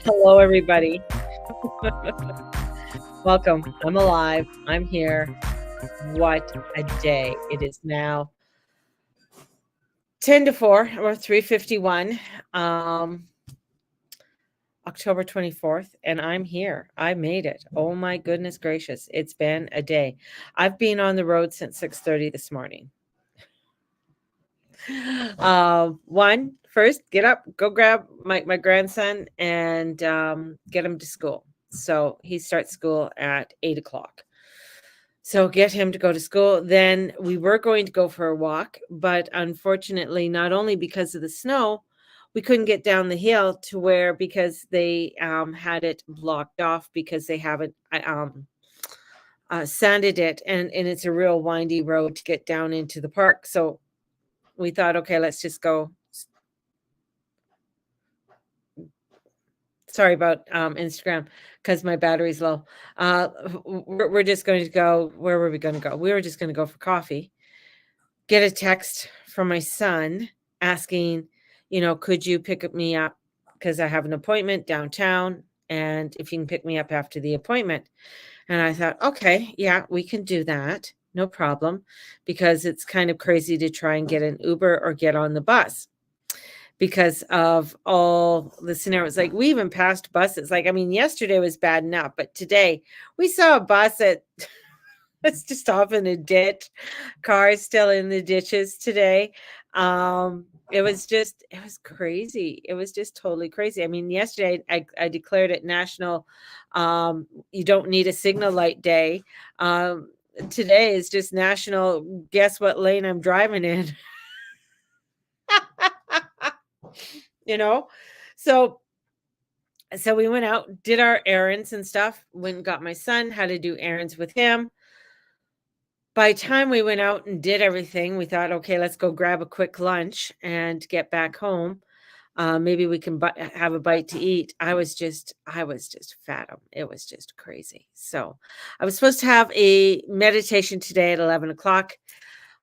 Hello, everybody. Welcome. I'm alive. I'm here. What a day. It is now 10 to 4 or 3:51, October 24th, and I'm here. I made it. Oh my goodness gracious. It's been a day. I've been on the road since 6:30 this morning. First, get up, go grab my grandson and get him to school. So he starts school at 8 o'clock. So get him to go to school. Then we were going to go for a walk, but unfortunately, not only because of the snow, we couldn't get down the hill to where because they had it blocked off because they haven't sanded it, and it's a real windy road to get down into the park. So we thought, okay, let's just go. Sorry about Instagram because my battery's low. We're just going to go. Where were we going to go? We were just going to go for coffee. Get a text from my son asking, could you pick me up because I have an appointment downtown, and if you can pick me up after the appointment. And I thought, okay, yeah, we can do that. No problem, because it's kind of crazy to try and get an Uber or get on the bus because of all the scenarios. Like we even passed buses. Like, I mean, yesterday was bad enough, but today we saw a bus that it's just off in a ditch. Cars still in the ditches today. It was crazy. It was just totally crazy. I mean, yesterday I declared it National You Don't Need a Signal Light Day. Today is just National Guess What Lane I'm Driving in. you know so we went out, did our errands and stuff, went and got my son, had to do errands with him. By the time we went out and did everything, we thought, okay, let's go grab a quick lunch and get back home. Maybe we can have a bite to eat. I was just fathom. It was just crazy. So I was supposed to have a meditation today at 11 o'clock.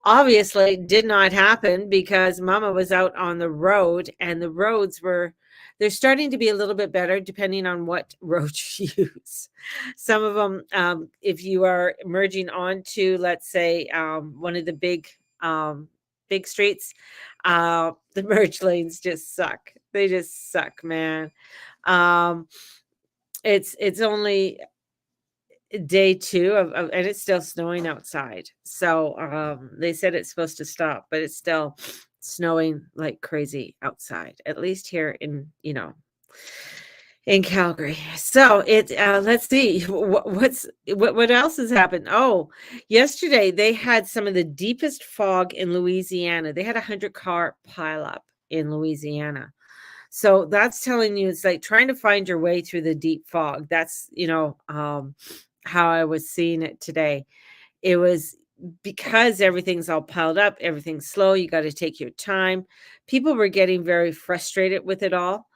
Obviously did not happen because Mama was out on the road, and the roads they're starting to be a little bit better depending on what road you use. Some of them, if you are merging onto, let's say, one of the big streets, the merge lanes just suck. They just suck, man. Um, it's only day 2 of and it's still snowing outside. So, they said it's supposed to stop, but it's still snowing like crazy outside, at least here in Calgary. So let's see what else has happened. Oh, yesterday they had some of the deepest fog in Louisiana. They had 100-car pileup in Louisiana. So that's telling you it's like trying to find your way through the deep fog. That's, how I was seeing it today. It was because everything's all piled up, everything's slow, you got to take your time. People were getting very frustrated with it all,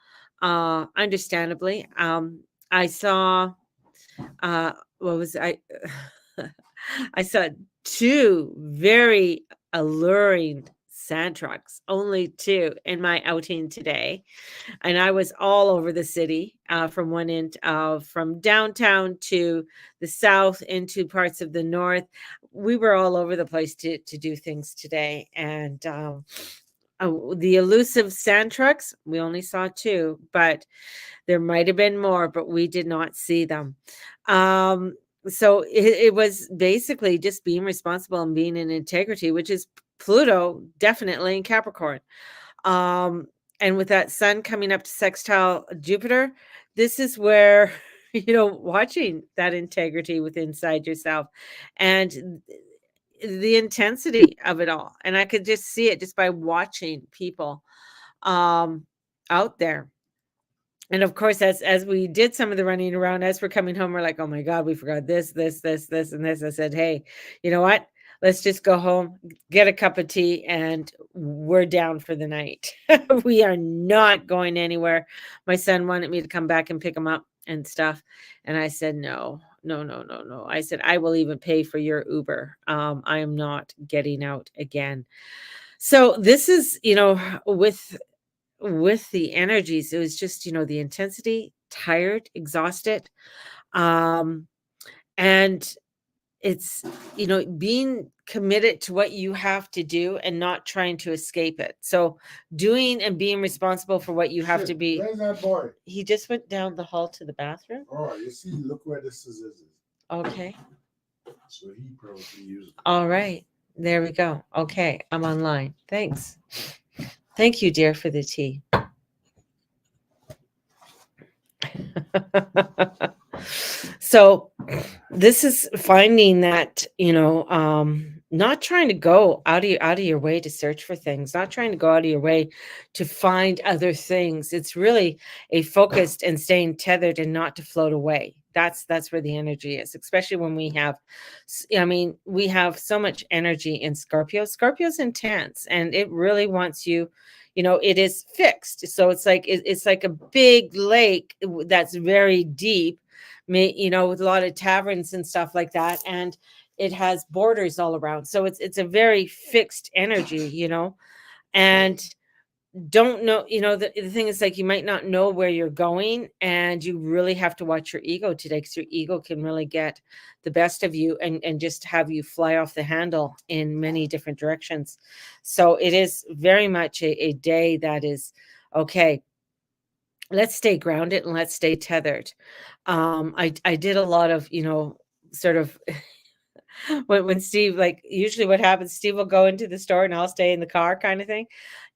understandably. I saw, what was I? I saw 2 very alluring sand trucks, only 2 in my outing today. And I was all over the city, from one end of from downtown to the south into parts of the north. We were all over the place to do things today. And the elusive sand trucks, we only saw 2, but there might have been more, but we did not see them. So it was basically just being responsible and being in integrity, which is Pluto definitely in Capricorn. And with that sun coming up to sextile Jupiter, this is where, watching that integrity with inside yourself and the intensity of it all. And I could just see it just by watching people out there. And of course, as we did some of the running around, as we're coming home, we're like, oh my God, we forgot this, this, this, this, and this. I said, hey, you know what? Let's just go home, get a cup of tea, and we're down for the night. We are not going anywhere. My son wanted me to come back and pick him up and stuff. And I said, no, no, no, no, no. I said, I will even pay for your Uber. I am not getting out again. So this is, with with the energies, it was just, the intensity, tired, exhausted. Um, and it's, being committed to what you have to do and not trying to escape it. So doing and being responsible for what you have to Shit, be. where's that boy? He just went down the hall to the bathroom. Oh, you see, look where the scissors is. Okay. So he probably used it. All right. There we go. Okay. I'm online. Thanks. Thank you, dear, for the tea. So this is finding that, not trying to go out of your way to search for things, not trying to go out of your way to find other things. It's really a focused and staying tethered and not to float away. That's where the energy is, especially when we have we have so much energy in Scorpio. Scorpio's intense and it really wants you, it is fixed. So it's like a big lake that's very deep, with a lot of taverns and stuff like that, and it has borders all around. So it's a very fixed energy, and don't know, the thing is, like, you might not know where you're going, and you really have to watch your ego today, because your ego can really get the best of you and just have you fly off the handle in many different directions. So it is very much a day that is okay. Let's stay grounded and let's stay tethered. I did a lot of, sort of when Steve, like, usually what happens, Steve will go into the store and I'll stay in the car, kind of thing.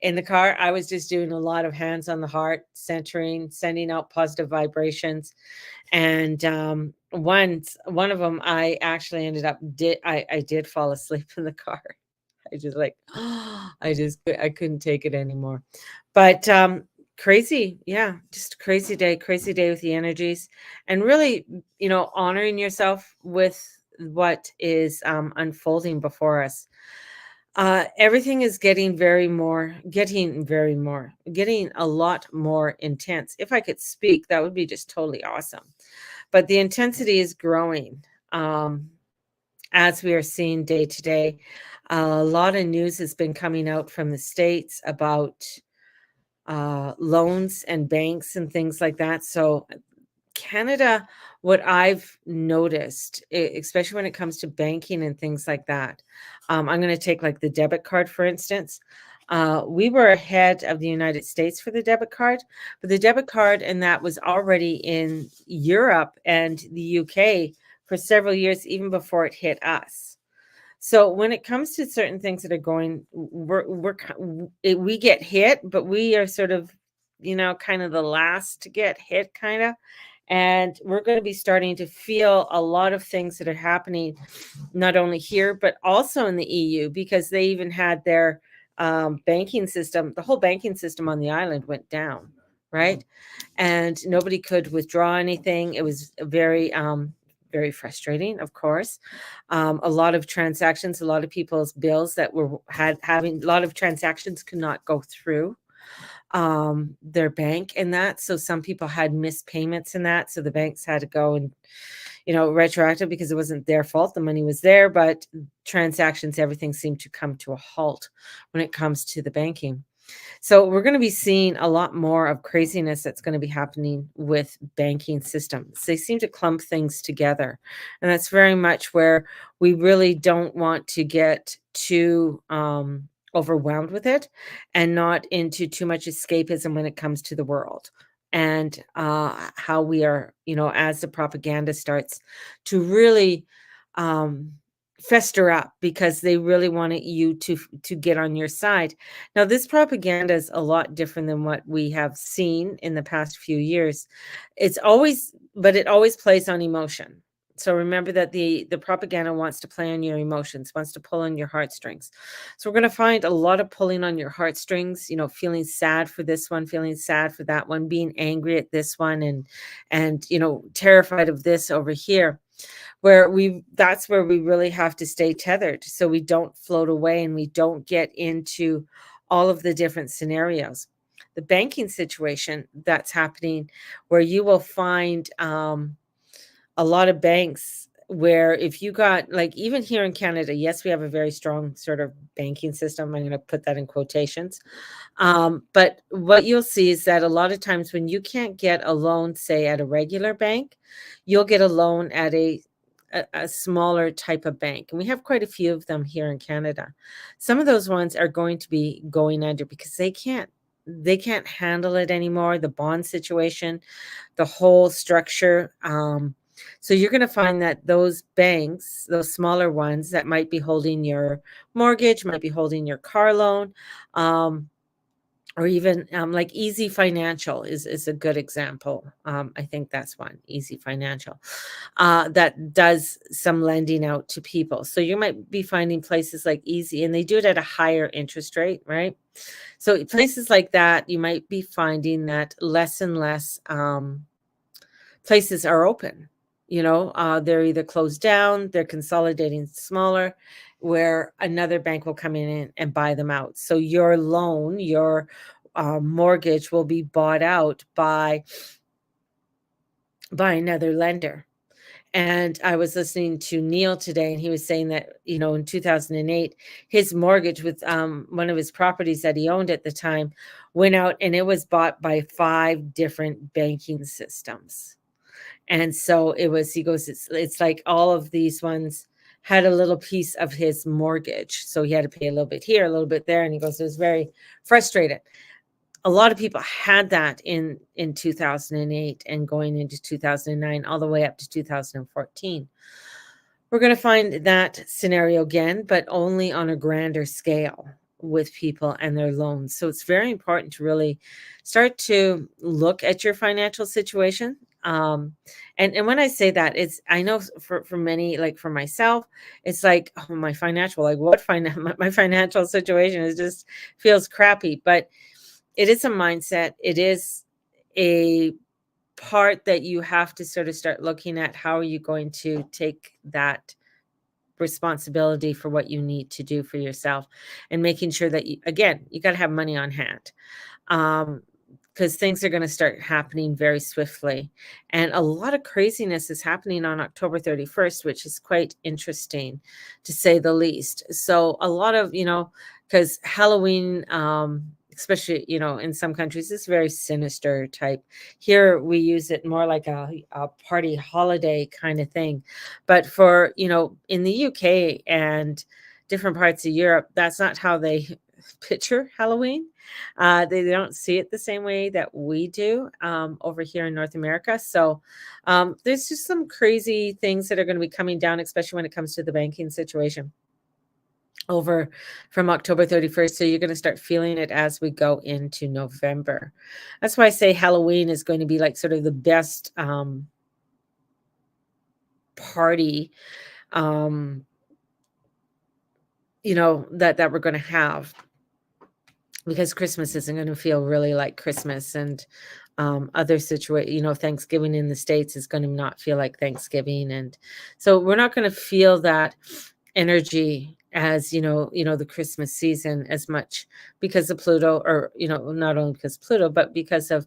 In the car, I was just doing a lot of hands on the heart, centering, sending out positive vibrations. And one of them, I actually ended up I did fall asleep in the car. I just like I couldn't take it anymore. But crazy, yeah, just crazy day with the energies, and really, honoring yourself with what is unfolding before us. Everything is getting a lot more intense. If I could speak, that would be just totally awesome. But the intensity is growing, as we are seeing day to day. A lot of news has been coming out from the States about loans and banks and things like that. So Canada, what I've noticed, especially when it comes to banking and things like that, I'm going to take like the debit card, for instance. We were ahead of the United States for the debit card, but the debit card and that was already in Europe and the UK for several years, even before it hit us. So when it comes to certain things that are going, we get hit, but we are sort of, kind of the last to get hit, kind of. And we're going to be starting to feel a lot of things that are happening, not only here, but also in the EU, because they even had their banking system, the whole banking system on the island went down, right? And nobody could withdraw anything. It was very frustrating, of course. A lot of transactions, a lot of people's bills that were having a lot of transactions could not go through their bank and that. So some people had missed payments in that. So the banks had to go and, retroactive, because it wasn't their fault. The money was there, but transactions, everything seemed to come to a halt when it comes to the banking. So we're going to be seeing a lot more of craziness that's going to be happening with banking systems. They seem to clump things together. And that's very much where we really don't want to get too overwhelmed with it, and not into too much escapism when it comes to the world. And how we are, as the propaganda starts to really um, fester up, because they really wanted you to get on your side. Now, this propaganda is a lot different than what we have seen in the past few years. But it always plays on emotion. So remember that the propaganda wants to play on your emotions, wants to pull on your heartstrings. So we're going to find a lot of pulling on your heartstrings, feeling sad for this one, feeling sad for that one, being angry at this one, and terrified of this over here, that's where we really have to stay tethered, so we don't float away and we don't get into all of the different scenarios. The banking situation that's happening, where you will find a lot of banks where if you got like even here in Canada, yes, we have a very strong sort of banking system. I'm going to put that in quotations. But what you'll see is that a lot of times when you can't get a loan, say at a regular bank, you'll get a loan at a smaller type of bank. And we have quite a few of them here in Canada. Some of those ones are going to be going under because they can't handle it anymore, the bond situation, the whole structure. So you're going to find that those banks, those smaller ones that might be holding your mortgage, might be holding your car loan, um, or even like Easy Financial is a good example. I think that's one, Easy Financial, that does some lending out to people. So you might be finding places like Easy, and they do it at a higher interest rate, right? So places like that, you might be finding that less and less places are open. They're either closed down, they're consolidating smaller, where another bank will come in and buy them out. So your loan, your mortgage will be bought out by another lender. And I was listening to Neil today, and he was saying that, in 2008, his mortgage with one of his properties that he owned at the time went out, and it was bought by 5 different banking systems. And so he goes, it's like all of these ones had a little piece of his mortgage. So he had to pay a little bit here, a little bit there. And he goes, it was very frustrated. A lot of people had that in 2008 and going into 2009, all the way up to 2014. We're going to find that scenario again, but only on a grander scale with people and their loans. So it's very important to really start to look at your financial situation. And when I say that, I know for many, like for myself, it's like, oh, my financial, like what my financial situation is just feels crappy. But it is a mindset. It is a part that you have to sort of start looking at. How are you going to take that responsibility for what you need to do for yourself, and making sure that you got to have money on hand, because things are going to start happening very swiftly. And a lot of craziness is happening on October 31st, which is quite interesting to say the least. So a lot of, because Halloween, especially, in some countries, it's very sinister type. Here we use it more like a party holiday kind of thing. But for, in the UK and different parts of Europe, that's not how they picture Halloween. They don't see it the same way that we do over here in North America. So there's just some crazy things that are going to be coming down, especially when it comes to the banking situation over from October 31st. So you're going to start feeling it as we go into November. That's why I say Halloween is going to be like sort of the best party, that we're going to have, because Christmas isn't going to feel really like Christmas, and other situation, Thanksgiving in the States is going to not feel like Thanksgiving. And so we're not going to feel that energy as, the Christmas season as much, because of Pluto, or, not only because of Pluto, but because of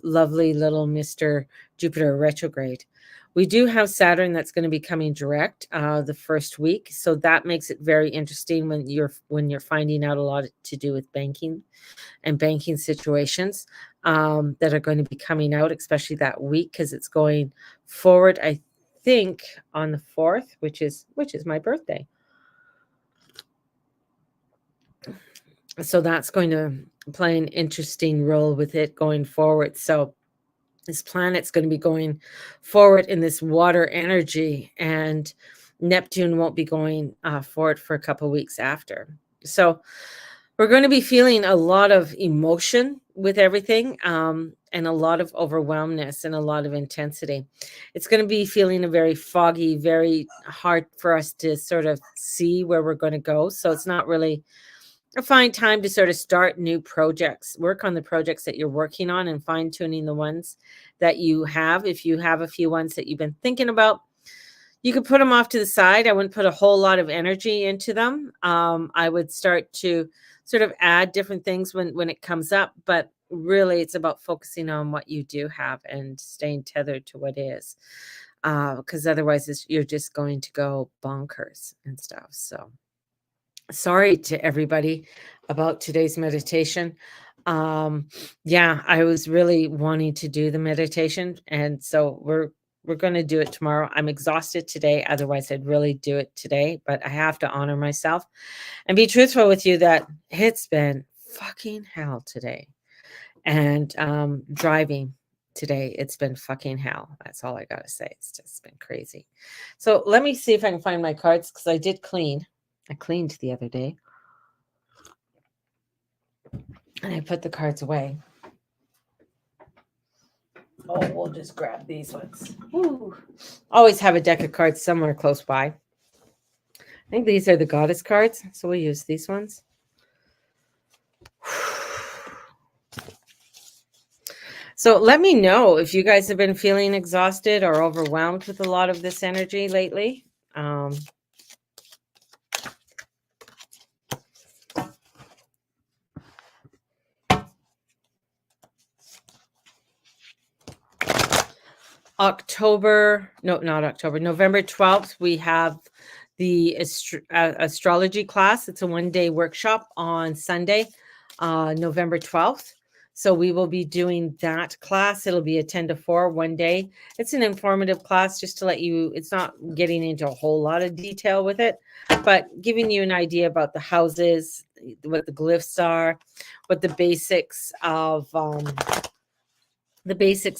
lovely little Mr. Jupiter retrograde. We do have Saturn that's going to be coming direct the first week, so that makes it very interesting when you're finding out a lot to do with banking and banking situations that are going to be coming out, especially that week, because it's going forward, I think, on the 4th, which is my birthday. So that's going to play an interesting role with it going forward. So this planet's going to be going forward in this water energy, and Neptune won't be going forward for a couple of weeks after. So we're going to be feeling a lot of emotion with everything, and a lot of overwhelmness and a lot of intensity. It's going to be feeling a very foggy, very hard for us to sort of see where we're going to go. So it's not really a fine time to sort of start new projects, work on the projects that you're working on, and fine tuning the ones that you have. If you have a few ones that you've been thinking about, you could put them off to the side. I wouldn't put a whole lot of energy into them. I would start to sort of add different things when it comes up, but really it's about focusing on what you do have and staying tethered to what is. because otherwise you're just going to go bonkers and stuff. So sorry to everybody about today's meditation. Yeah, I was really wanting to do the meditation, and so we're going to do it tomorrow. I'm exhausted today, otherwise I'd really do it today, but I have to honor myself and be truthful with you that it's been fucking hell today. And driving today, it's been fucking hell. That's all I got to say. It's just been crazy. So let me see if I can find my cards, because I did clean. I cleaned the other day. And I put the cards away. Oh, we'll just grab these ones. Woo. Always have a deck of cards somewhere close by. I think these are the goddess cards, so we'll use these ones. So let me know if you guys have been feeling exhausted or overwhelmed with a lot of this energy lately. November 12th, we have the astrology class. It's a one-day workshop on Sunday, November 12th. So we will be doing that class. It'll be a 10 to 4 one day. It's an informative class, just to let you, it's not getting into a whole lot of detail with it, but giving you an idea about the houses, what the glyphs are, what the basics of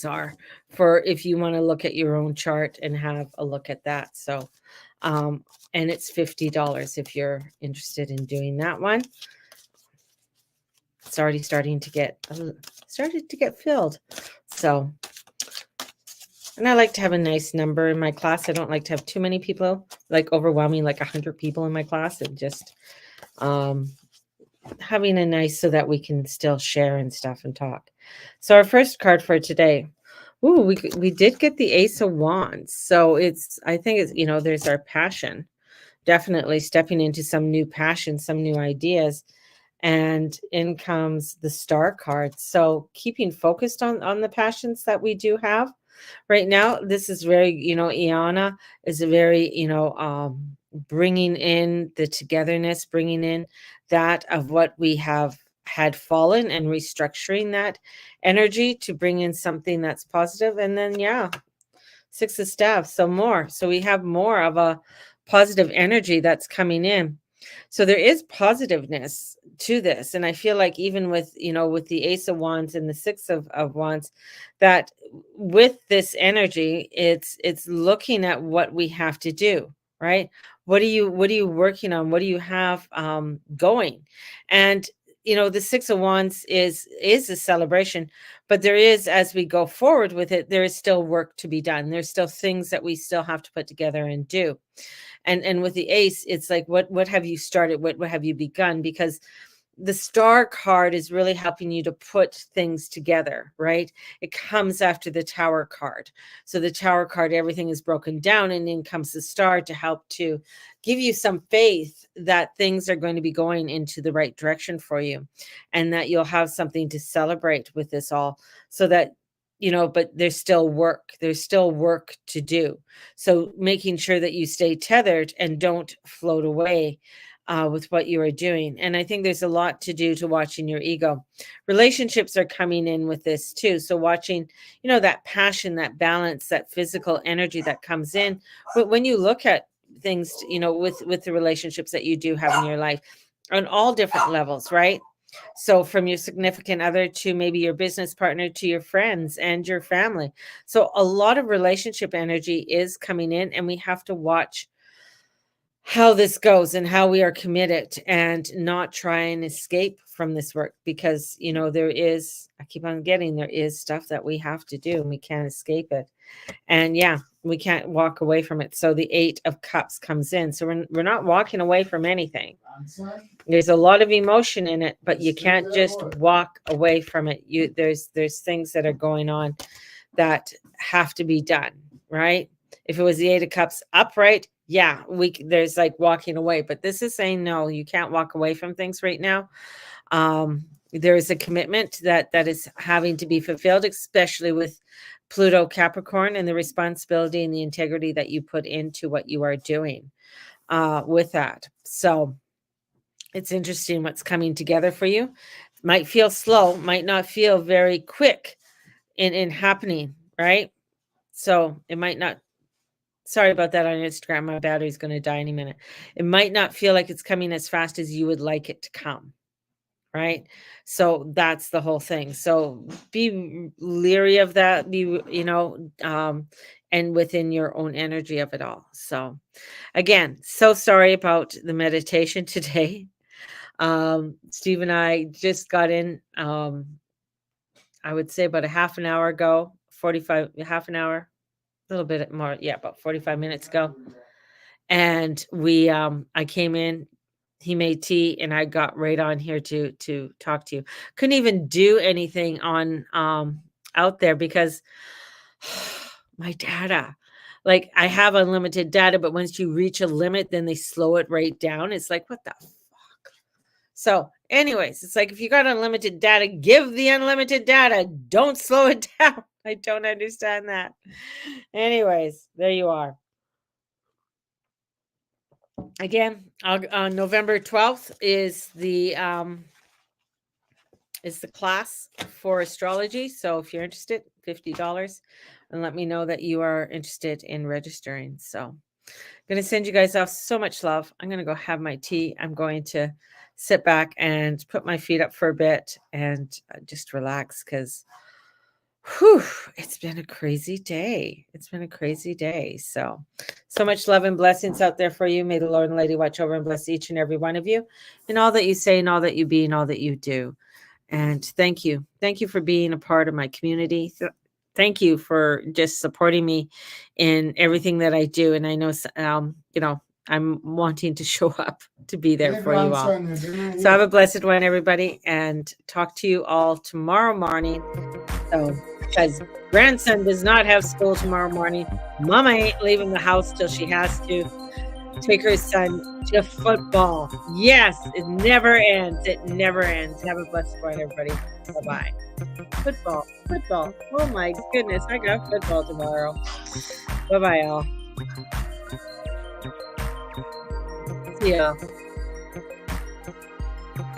are for if you want to look at your own chart and have a look at that. So, and it's $50 if you're interested in doing that one. It's already started to get filled. So, and I like to have a nice number in my class. I don't like to have too many people, like overwhelming, like 100 people in my class, and just having a nice, so that we can still share and stuff and talk. So our first card for today, we did get the Ace of Wands. So I think it's, there's our passion, definitely stepping into some new passion, some new ideas. And in comes the Star card. So keeping focused on the passions that we do have right now. This is very, Iana is a very, bringing in the togetherness, bringing in that of what we have had fallen, and restructuring that energy to bring in something that's positive. And then, Six of Staves. So we have more of a positive energy that's coming in. So there is positiveness to this. And I feel like even with, with the Ace of Wands and the Six of Wands, that with this energy, it's looking at what we have to do, right? What are you working on? What do you have going? And the Six of Wands is a celebration, but there is, as we go forward with it, there is still work to be done. There's still things that we still have to put together and do. And with the Ace, it's like, what have you started? What have you begun? Because the Star card is really helping you to put things together, right? It comes after the Tower card. So the Tower card, everything is broken down, and in comes the Star to help to give you some faith that things are going to be going into the right direction for you, and that you'll have something to celebrate with this all, so that but there's still work to do. So making sure that you stay tethered and don't float away with what you are doing. And I think there's a lot to do to watching your ego. Relationships are coming in with this too. So watching, that passion, that balance, that physical energy that comes in. But when you look at things, with the relationships that you do have in your life on all different levels, right? So from your significant other to maybe your business partner to your friends and your family. So a lot of relationship energy is coming in, and we have to watch how this goes and how we are committed and not try and escape from this work, because there is stuff that we have to do, and we can't escape it. And we can't walk away from it. So the Eight of Cups comes in. So we're not walking away from anything. There's a lot of emotion in it, but you can't just walk away from it. There's things that are going on that have to be done, right? If it was the Eight of Cups upright, there's like walking away, but this is saying no, you can't walk away from things right now. there is a commitment that is having to be fulfilled, especially with Pluto Capricorn, and the responsibility and the integrity that you put into what you are doing with that. So it's interesting what's coming together for you. Might feel slow, might not feel very quick in happening, right? So it might not. Sorry about that on Instagram. My battery's going to die any minute. It might not feel like it's coming as fast as you would like it to come, right? So that's the whole thing. So be leery of that. Be, and within your own energy of it all. So again, so sorry about the meditation today. Steve and I just got in, I would say about a half an hour ago, half an hour, a little bit more. Yeah, about 45 minutes ago. And I came in, he made tea, and I got right on here to talk to you. Couldn't even do anything on out there because my data, like I have unlimited data, but once you reach a limit, then they slow it right down. It's like, what the fuck? So anyways, it's like, if you got unlimited data, give the unlimited data. Don't slow it down. I don't understand that. Anyways, there you are. Again, on November 12th is the class for astrology. So if you're interested, $50, and let me know that you are interested in registering. So I'm going to send you guys off so much love. I'm going to go have my tea. I'm going to sit back and put my feet up for a bit and just relax, because it's been a crazy day. It's been a crazy day. So much love and blessings out there for you. May the Lord and Lady watch over and bless each and every one of you in all that you say and all that you be and all that you do. And thank you. Thank you for being a part of my community. Thank you for just supporting me in everything that I do. And I know, I'm wanting to show up to be there for you all. So have a blessed one, everybody, and talk to you all tomorrow morning. So, because grandson does not have school tomorrow morning, Mama ain't leaving the house till she has to take her son to football. Yes, it never ends. It never ends. Have a blessed one, everybody. Bye-bye. Football. Oh my goodness, I got football tomorrow. Bye-bye, all. See ya.